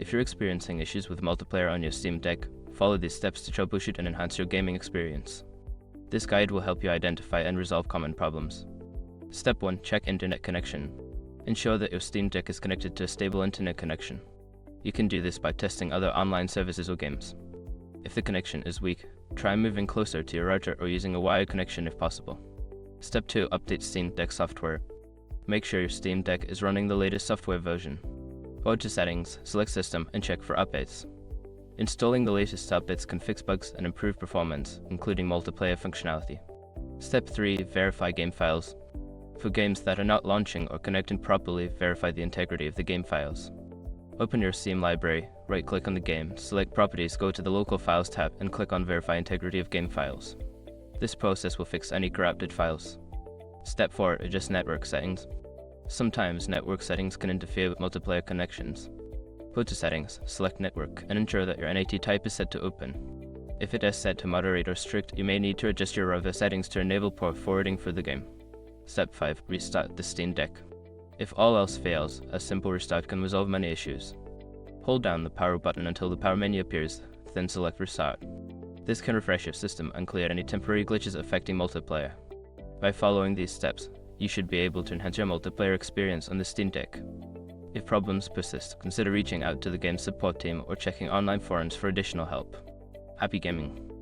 If you're experiencing issues with multiplayer on your Steam Deck, follow these steps to troubleshoot and enhance your gaming experience. This guide will help you identify and resolve common problems. Step 1. Check internet connection. Ensure that your Steam Deck is connected to a stable internet connection. You can do this by testing other online services or games. If the connection is weak, try moving closer to your router or using a wired connection if possible. Step 2. Update Steam Deck software. Make sure your Steam Deck is running the latest software version. Go to Settings, select System, and check for updates. Installing the latest updates can fix bugs and improve performance, including multiplayer functionality. Step 3. Verify game files. For games that are not launching or connecting properly, verify the integrity of the game files. Open your Steam library, right-click on the game, select Properties, go to the Local Files tab, and click on Verify Integrity of Game Files. This process will fix any corrupted files. Step 4. Adjust network settings. Sometimes network settings can interfere with multiplayer connections. Go to Settings, select Network, and ensure that your NAT type is set to Open. If it is set to Moderate or Strict, you may need to adjust your router settings to enable port forwarding for the game. Step 5. Restart the Steam Deck. If all else fails, a simple restart can resolve many issues. Hold down the power button until the power menu appears, then select Restart. This can refresh your system and clear any temporary glitches affecting multiplayer. By following these steps, you should be able to enhance your multiplayer experience on the Steam Deck. If problems persist, consider reaching out to the game support team or checking online forums for additional help. Happy gaming!